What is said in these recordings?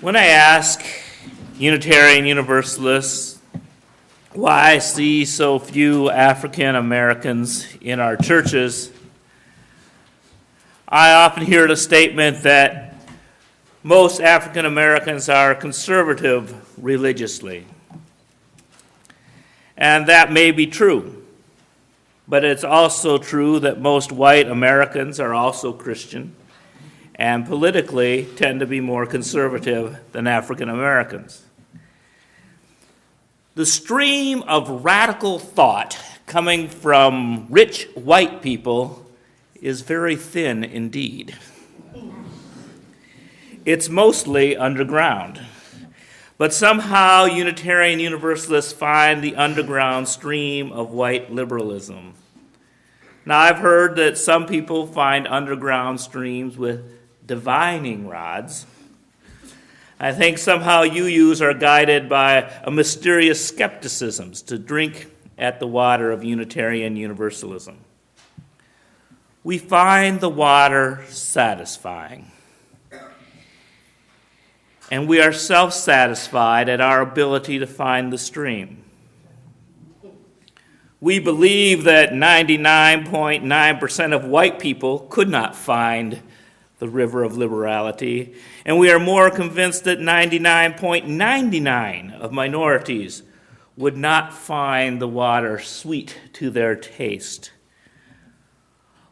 When I ask Unitarian Universalists why I see so few African Americans in our churches, I often hear the statement that most African Americans are conservative religiously. And that may be true, but it's also true that most white Americans are also Christian and politically tend to be more conservative than African Americans. The stream of radical thought coming from rich white people is very thin indeed. It's mostly underground, but somehow Unitarian Universalists find the underground stream of white liberalism. Now, I've heard that some people find underground streams with divining rods. I think somehow UUs are guided by a mysterious skepticism to drink at the water of Unitarian Universalism. We find the water satisfying, and we are self-satisfied at our ability to find the stream. We believe that 99.9% of white people could not find the river of liberality, and we are more convinced that 99.99% of minorities would not find the water sweet to their taste.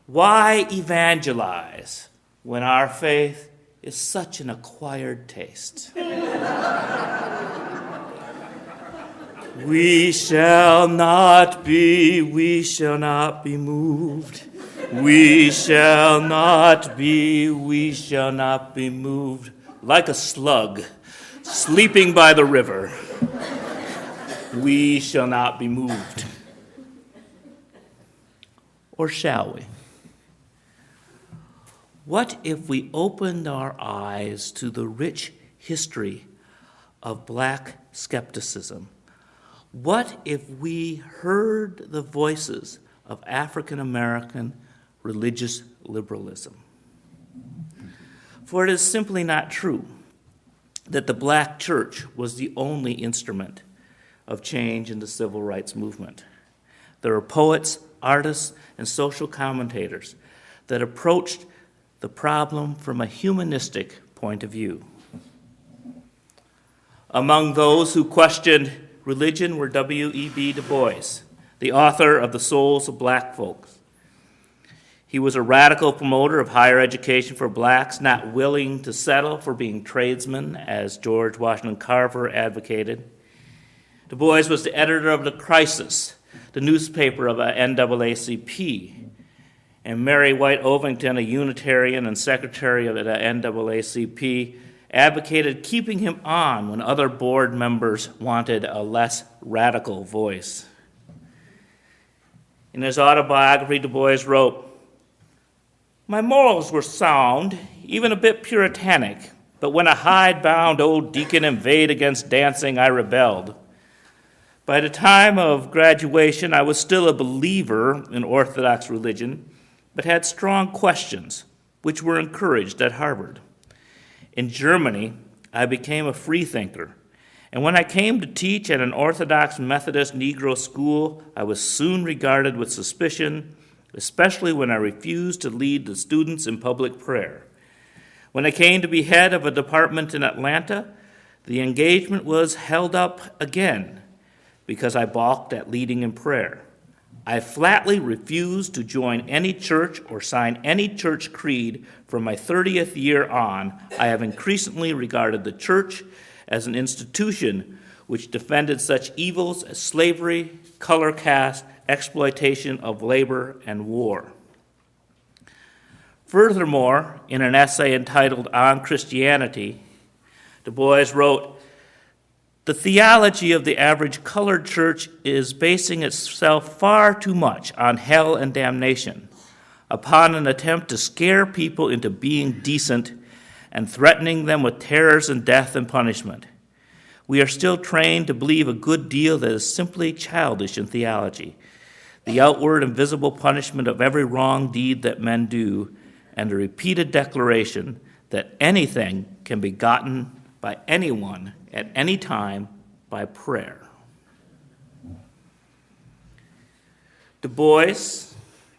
Why evangelize when our faith is such an acquired taste? We shall not be moved. We shall not be moved. Like a slug sleeping by the river, we shall not be moved. Or shall we? What if we opened our eyes to the rich history of Black skepticism? What if we heard the voices of African American religious liberalism? For it is simply not true that the Black church was the only instrument of change in the civil rights movement. There are poets, artists, and social commentators that approached the problem from a humanistic point of view. Among those who questioned religion were W.E.B. Du Bois, the author of The Souls of Black Folks. He was a radical promoter of higher education for blacks, not willing to settle for being tradesmen, as George Washington Carver advocated. Du Bois was the editor of The Crisis, the newspaper of the NAACP, and Mary White Ovington, a Unitarian and secretary of the NAACP, advocated keeping him on when other board members wanted a less radical voice. In his autobiography, Du Bois wrote, "My morals were sound, even a bit puritanic, but when a hide-bound old deacon inveighed against dancing, I rebelled. By the time of graduation, I was still a believer in Orthodox religion, but had strong questions, which were encouraged at Harvard. In Germany, I became a freethinker, and when I came to teach at an Orthodox Methodist Negro school, I was soon regarded with suspicion, especially when I refused to lead the students in public prayer. When I came to be head of a department in Atlanta, the engagement was held up again because I balked at leading in prayer. I flatly refused to join any church or sign any church creed. From my 30th year on, I have increasingly regarded the church as an institution which defended such evils as slavery, color caste, exploitation of labor, and war." Furthermore, in an essay entitled On Christianity, Du Bois wrote, "The theology of the average colored church is basing itself far too much on hell and damnation, upon an attempt to scare people into being decent and threatening them with terrors and death and punishment. We are still trained to believe a good deal that is simply childish in theology, the outward and visible punishment of every wrong deed that men do, and the repeated declaration that anything can be gotten by anyone at any time by prayer. Du Bois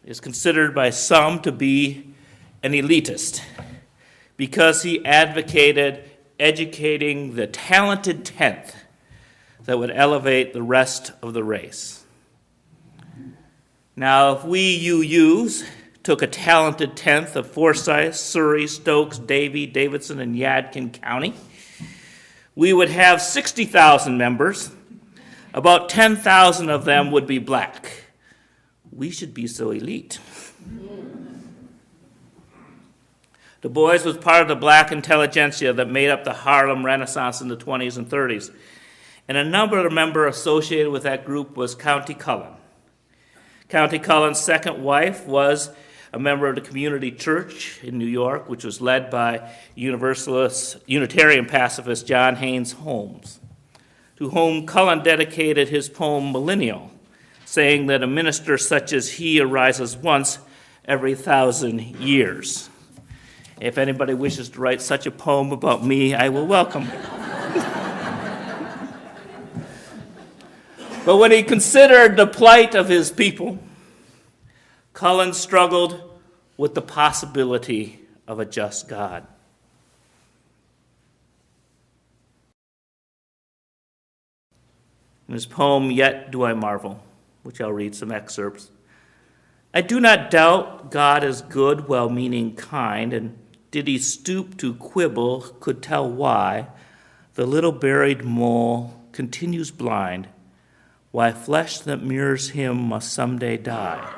is considered by some to be an elitist because he advocated educating the talented tenth that would elevate the rest of the race. Now, if we UUs took a talented tenth of Forsyth, Surrey, Stokes, Davie, Davidson, and Yadkin County, we would have 60,000 members. About 10,000 of them would be black. We should be so elite. Du Bois was part of the black intelligentsia that made up the Harlem Renaissance in the 20s and 30s. And a number of members associated with that group was County Cullen. County Cullen's second wife was a member of the community church in New York, which was led by Universalist, Unitarian pacifist John Haynes Holmes, to whom Cullen dedicated his poem Millennial, saying that a minister such as he arises once every 1,000 years. If anybody wishes to write such a poem about me, I will welcome it. But when he considered the plight of his people, Cullen struggled with the possibility of a just God. In his poem, Yet Do I Marvel, which I'll read some excerpts, I do not doubt God is good, well-meaning, kind, and did he stoop to quibble, could tell why the little buried mole continues blind, why flesh that mirrors him must someday die.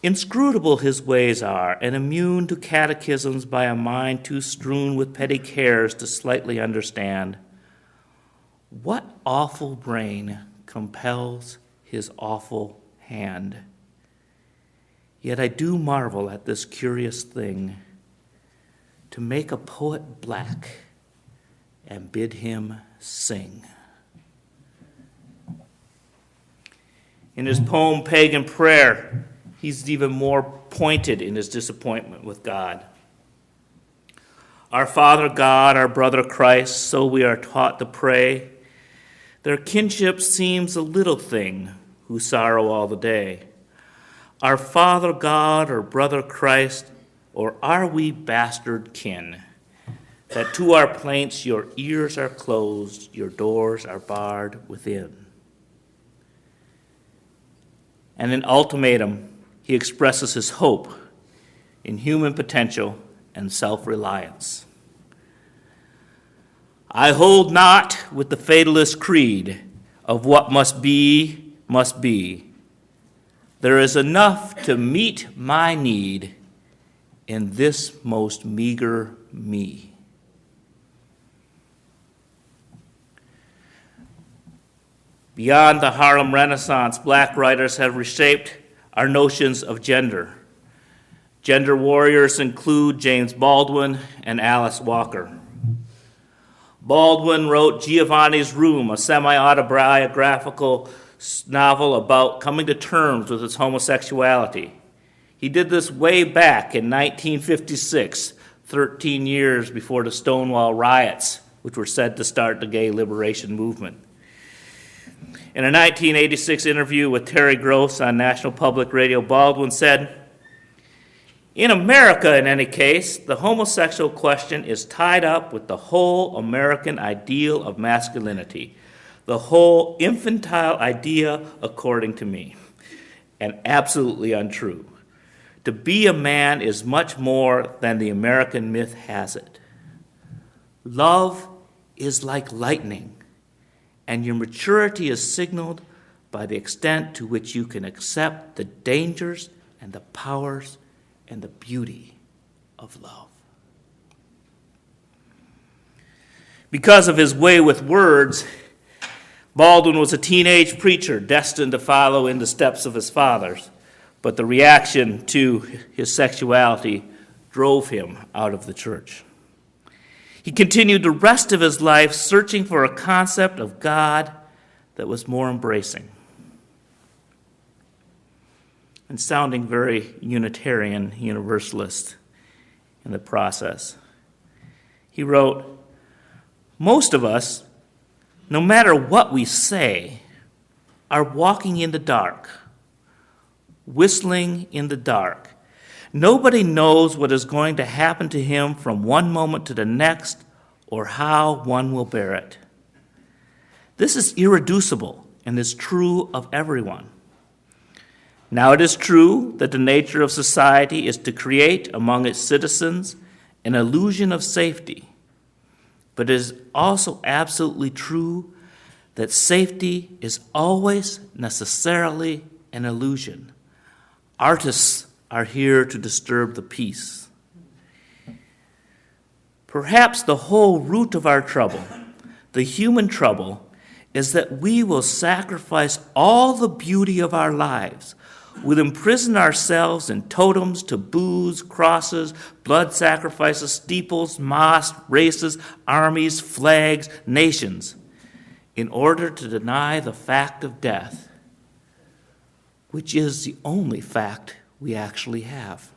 Inscrutable his ways are, and immune to catechisms by a mind too strewn with petty cares to slightly understand. What awful brain compels his awful hand? Yet I do marvel at this curious thing, to make a poet black and bid him sing. In his poem, Pagan Prayer, he's even more pointed in his disappointment with God. Our Father God, our brother Christ, so we are taught to pray. Their kinship seems a little thing, who sorrow all the day. Our Father God, our brother Christ, or are we bastard kin, that to our plaints your ears are closed, your doors are barred within? And in ultimatum, he expresses his hope in human potential and self-reliance. I hold not with the fatalist creed of what must be, must be. There is enough to meet my need in this most meager me. Beyond the Harlem Renaissance, black writers have reshaped our notions of gender. Gender warriors include James Baldwin and Alice Walker. Baldwin wrote Giovanni's Room, a semi-autobiographical novel about coming to terms with his homosexuality. He did this way back in 1956, 13 years before the Stonewall riots, which were said to start the gay liberation movement. In a 1986 interview with Terry Gross on National Public Radio, Baldwin said, "In America, in any case, the homosexual question is tied up with the whole American ideal of masculinity, the whole infantile idea, according to me, and absolutely untrue. To be a man is much more than the American myth has it. Love is like lightning, and your maturity is signaled by the extent to which you can accept the dangers and the powers and the beauty of love." Because of his way with words, Baldwin was a teenage preacher destined to follow in the steps of his fathers, but the reaction to his sexuality drove him out of the church. He continued the rest of his life searching for a concept of God that was more embracing, and sounding very Unitarian, Universalist in the process. He wrote, "Most of us, no matter what we say, are walking in the dark, whistling in the dark. Nobody knows what is going to happen to him from one moment to the next or how one will bear it. This is irreducible and is true of everyone. Now it is true that the nature of society is to create among its citizens an illusion of safety, but it is also absolutely true that safety is always necessarily an illusion. Artists are here to disturb the peace. Perhaps the whole root of our trouble, the human trouble, is that we will sacrifice all the beauty of our lives. We'll imprison ourselves in totems, taboos, crosses, blood sacrifices, steeples, mosques, races, armies, flags, nations, in order to deny the fact of death, which is the only fact we actually have.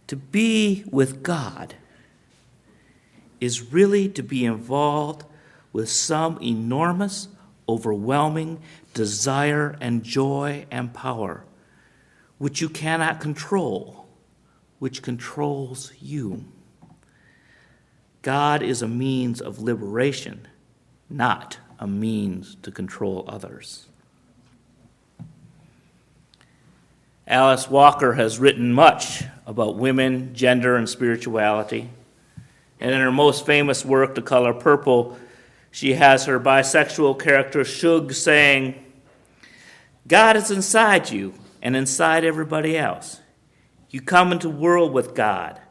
To be with God is really to be involved with some enormous, overwhelming desire and joy and power, which you cannot control, which controls you. God is a means of liberation, not a means to control others. Alice Walker has written much about women, gender, and spirituality. And in her most famous work, The Color Purple, she has her bisexual character Shug saying, "God is inside you and inside everybody else. You come into the world with God,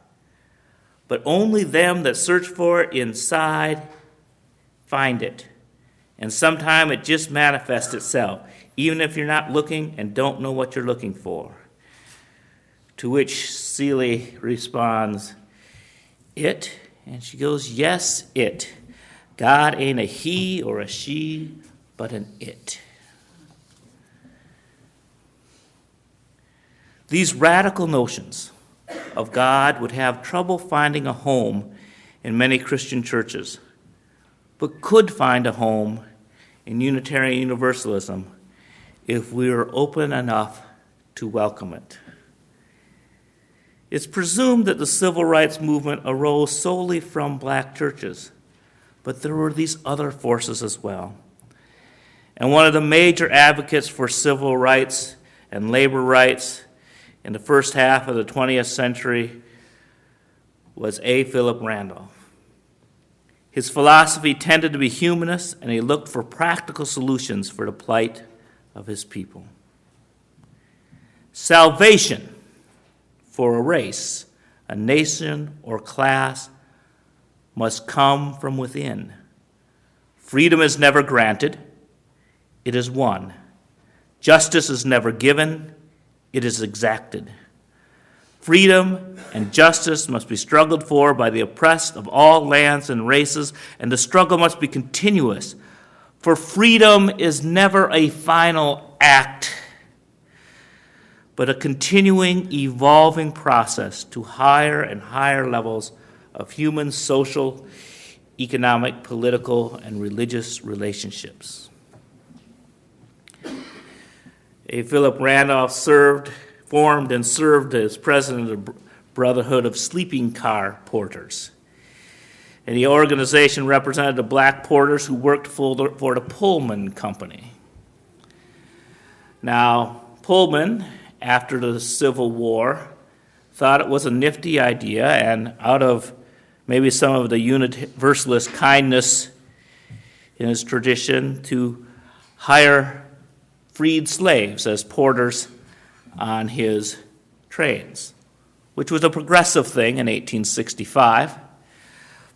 but only them that search for it inside find it. And sometimes it just manifests itself, even if you're not looking and don't know what you're looking for." To which Seeley responds, "It?" And she goes, "Yes, it. God ain't a he or a she, but an it." These radical notions of God would have trouble finding a home in many Christian churches, but could find a home in Unitarian Universalism if we were open enough to welcome it. It's presumed that the civil rights movement arose solely from black churches, but there were these other forces as well. And one of the major advocates for civil rights and labor rights in the first half of the 20th century was A. Philip Randolph. His philosophy tended to be humanist, and he looked for practical solutions for the plight of his people. Salvation for a race, a nation, or class must come from within. Freedom is never granted, it is won. Justice is never given, it is exacted. Freedom and justice must be struggled for by the oppressed of all lands and races, and the struggle must be continuous, for freedom is never a final act, but a continuing, evolving process to higher and higher levels of human, social, economic, political, and religious relationships. A. Philip Randolph formed and served as president of the Brotherhood of Sleeping Car Porters. And the organization represented the black porters who worked for the Pullman Company. Now, Pullman, after the Civil War, thought it was a nifty idea, and out of maybe some of the Universalist kindness in his tradition, to hire freed slaves as porters on his trains, which was a progressive thing in 1865.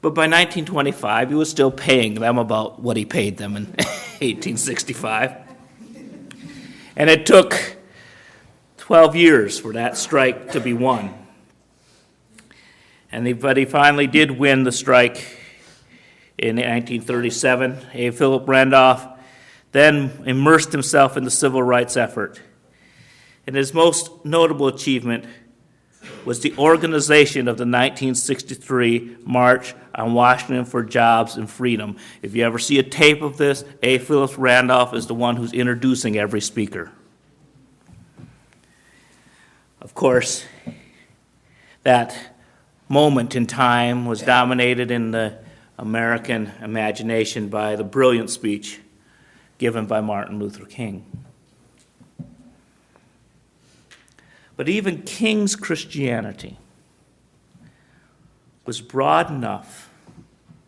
But by 1925, he was still paying them about what he paid them in 1865. And it took 12 years for that strike to be won. But he finally did win the strike in 1937. A. Philip Randolph then immersed himself in the civil rights effort. And his most notable achievement was the organization of the 1963 March on Washington for Jobs and Freedom. If you ever see a tape of this, A. Phillips Randolph is the one who's introducing every speaker. Of course, that moment in time was dominated in the American imagination by the brilliant speech given by Martin Luther King. But even King's Christianity was broad enough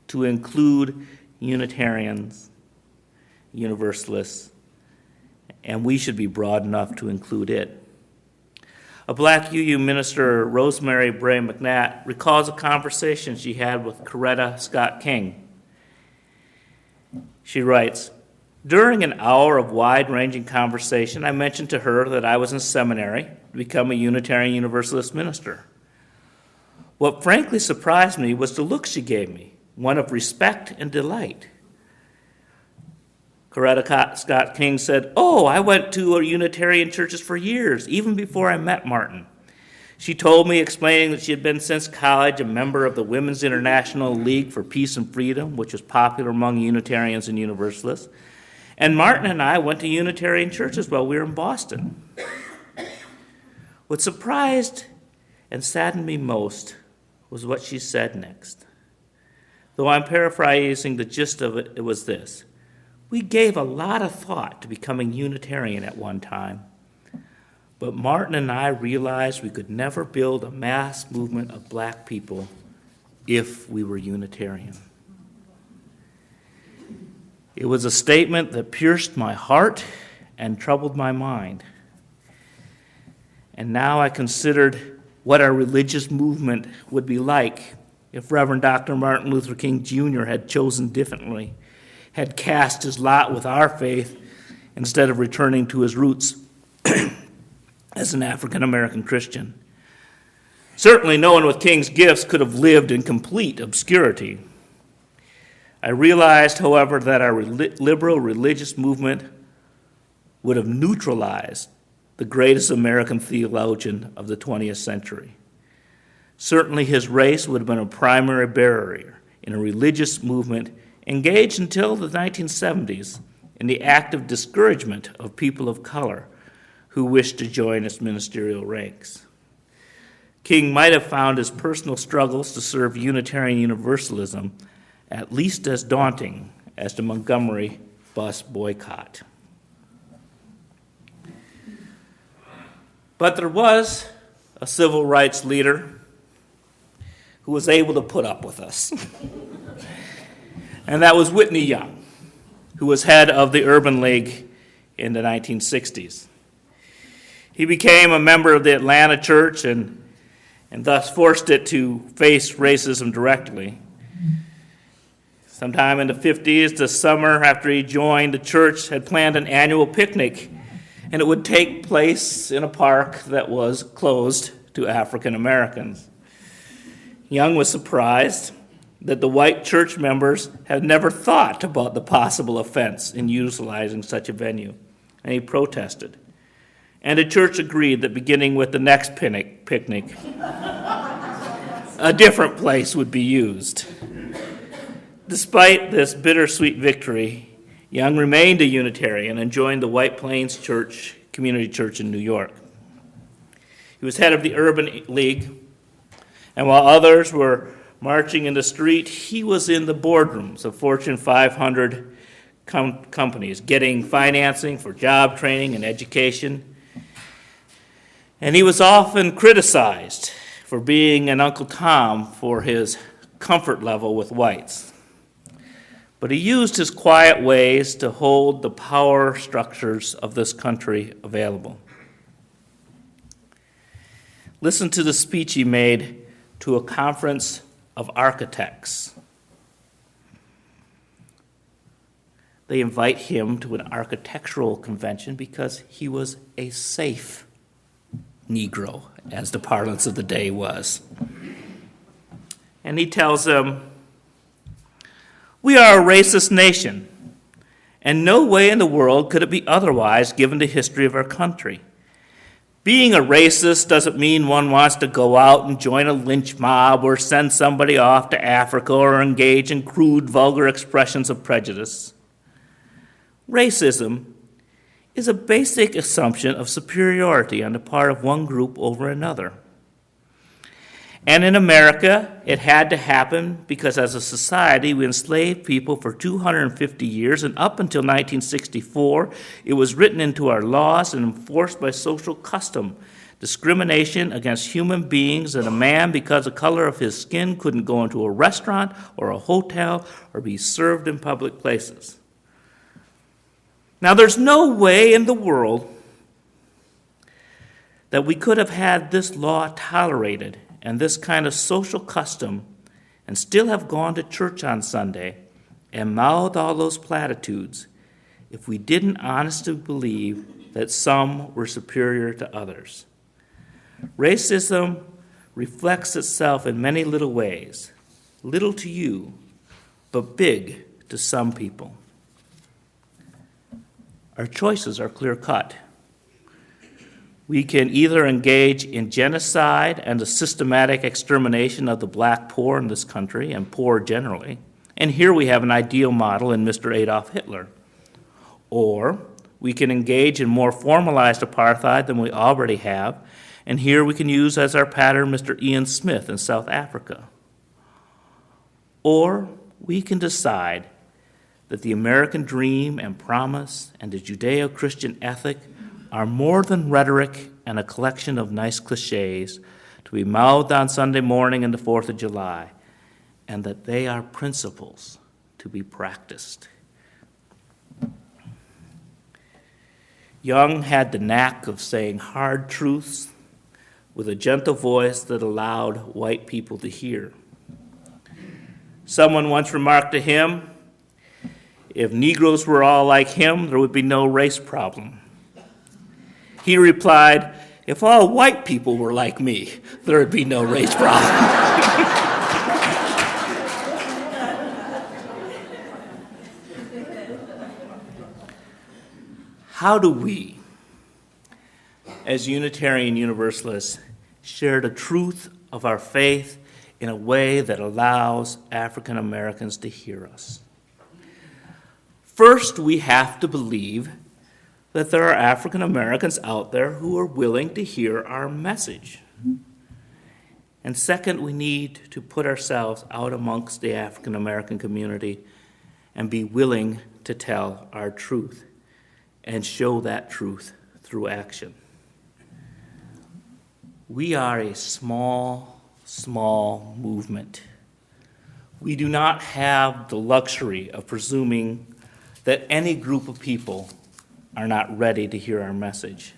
to include Unitarians, Universalists, and we should be broad enough to include it. A Black UU minister, Rosemary Bray McNatt, recalls a conversation she had with Coretta Scott King. She writes, "During an hour of wide-ranging conversation, I mentioned to her that I was in seminary to become a Unitarian Universalist minister. What frankly surprised me was the look she gave me, one of respect and delight. Coretta Scott King said, "Oh, I went to Unitarian churches for years, even before I met Martin." She told me, explaining that she had been since college a member of the Women's International League for Peace and Freedom, which was popular among Unitarians and Universalists. And Martin and I went to Unitarian churches while we were in Boston. What surprised and saddened me most was what she said next. Though I'm paraphrasing the gist of it, it was this: "We gave a lot of thought to becoming Unitarian at one time, but Martin and I realized we could never build a mass movement of black people if we were Unitarian." It was a statement that pierced my heart and troubled my mind. And now I considered what our religious movement would be like if Reverend Dr. Martin Luther King Jr. had chosen differently, had cast his lot with our faith instead of returning to his roots as an African-American Christian. Certainly no one with King's gifts could have lived in complete obscurity. I realized, however, that our liberal religious movement would have neutralized the greatest American theologian of the 20th century. Certainly his race would have been a primary barrier in a religious movement engaged until the 1970s in the active discouragement of people of color who wished to join its ministerial ranks. King might have found his personal struggles to serve Unitarian Universalism at least as daunting as the Montgomery bus boycott. But there was a civil rights leader who was able to put up with us. And that was Whitney Young, who was head of the Urban League in the 1960s. He became a member of the Atlanta church and thus forced it to face racism directly. Sometime in the 50s, the summer after he joined, the church had planned an annual picnic, and it would take place in a park that was closed to African Americans. Young was surprised that the white church members had never thought about the possible offense in utilizing such a venue, and he protested. And the church agreed that beginning with the next picnic, a different place would be used. Despite this bittersweet victory, Young remained a Unitarian and joined the White Plains Church, Community Church in New York. He was head of the Urban League, and while others were marching in the street, he was in the boardrooms of Fortune 500 companies, getting financing for job training and education. And he was often criticized for being an Uncle Tom for his comfort level with whites. But he used his quiet ways to hold the power structures of this country available. Listen to the speech he made to a conference of architects. They invite him to an architectural convention because he was a safe Negro, as the parlance of the day was. And he tells them, "We are a racist nation, and no way in the world could it be otherwise given the history of our country. Being a racist doesn't mean one wants to go out and join a lynch mob or send somebody off to Africa or engage in crude, vulgar expressions of prejudice. Racism is a basic assumption of superiority on the part of one group over another. And in America, it had to happen because as a society, we enslaved people for 250 years, and up until 1964, it was written into our laws and enforced by social custom. Discrimination against human beings, that a man, because of the color of his skin, couldn't go into a restaurant or a hotel or be served in public places. Now, there's no way in the world that we could have had this law tolerated and this kind of social custom and still have gone to church on Sunday and mouthed all those platitudes if we didn't honestly believe that some were superior to others. Racism reflects itself in many little ways, little to you, but big to some people. Our choices are clear-cut. We can either engage in genocide and the systematic extermination of the black poor in this country, and poor generally, and here we have an ideal model in Mr. Adolf Hitler. Or we can engage in more formalized apartheid than we already have, and here we can use as our pattern Mr. Ian Smith in South Africa. Or we can decide that the American dream and promise and the Judeo-Christian ethic are more than rhetoric and a collection of nice cliches to be mouthed on Sunday morning and the 4th of July, and that they are principles to be practiced. Young had the knack of saying hard truths with a gentle voice that allowed white people to hear. Someone once remarked to him, if Negroes were all like him, there would be no race problem. He replied, if all white people were like me, there would be no race problem. How do we, as Unitarian Universalists, share the truth of our faith in a way that allows African Americans to hear us? First, we have to believe that there are African Americans out there who are willing to hear our message. And second, we need to put ourselves out amongst the African American community and be willing to tell our truth and show that truth through action. We are a small movement. We do not have the luxury of presuming that any group of people are not ready to hear our message.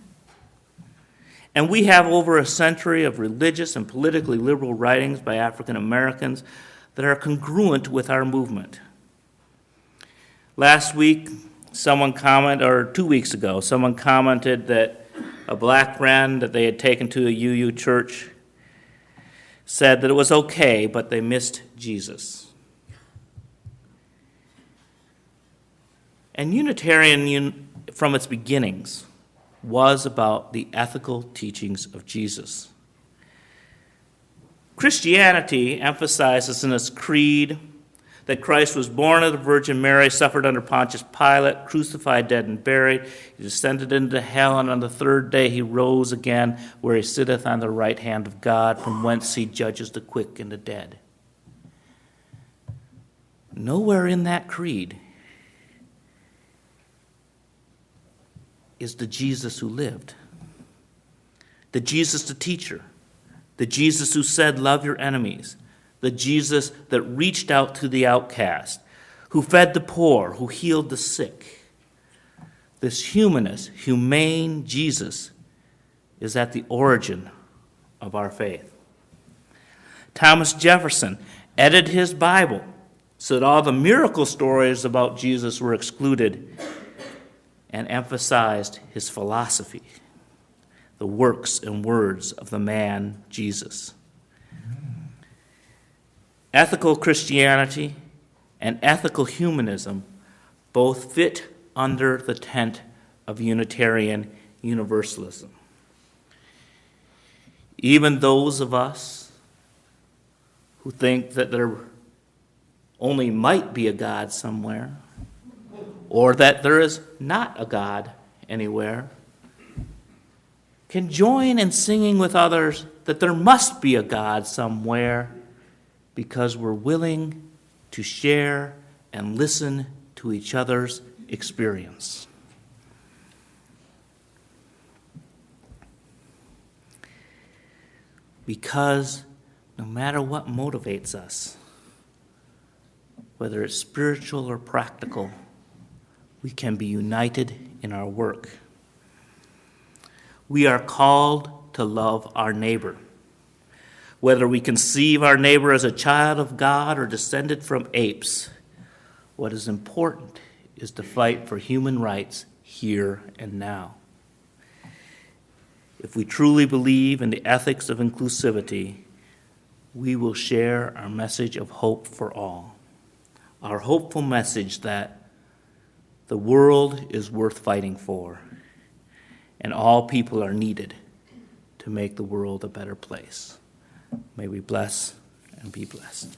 And we have over a century of religious and politically liberal writings by African Americans that are congruent with our movement. Last week, 2 weeks ago, someone commented that a black friend that they had taken to a UU church said that it was okay, but they missed Jesus. And Unitarian, from its beginnings, was about the ethical teachings of Jesus. Christianity emphasizes in its creed that Christ was born of the Virgin Mary, suffered under Pontius Pilate, crucified, dead, and buried. He descended into hell, and on the third day he rose again, where he sitteth on the right hand of God, from whence he judges the quick and the dead. Nowhere in that creed is the Jesus who lived, the Jesus the teacher, the Jesus who said, love your enemies, the Jesus that reached out to the outcast, who fed the poor, who healed the sick. This humanist, humane Jesus is at the origin of our faith. Thomas Jefferson edited his Bible so that all the miracle stories about Jesus were excluded and emphasized his philosophy, the works and words of the man Jesus. Ethical Christianity and ethical humanism both fit under the tent of Unitarian Universalism. Even those of us who think that there only might be a God somewhere, or that there is not a God anywhere, can join in singing with others that there must be a God somewhere, because we're willing to share and listen to each other's experience. Because no matter what motivates us, whether it's spiritual or practical, we can be united in our work. We are called to love our neighbor. Whether we conceive our neighbor as a child of God or descended from apes, what is important is to fight for human rights here and now. If we truly believe in the ethics of inclusivity, we will share our message of hope for all. Our hopeful message that the world is worth fighting for, and all people are needed to make the world a better place. May we bless and be blessed.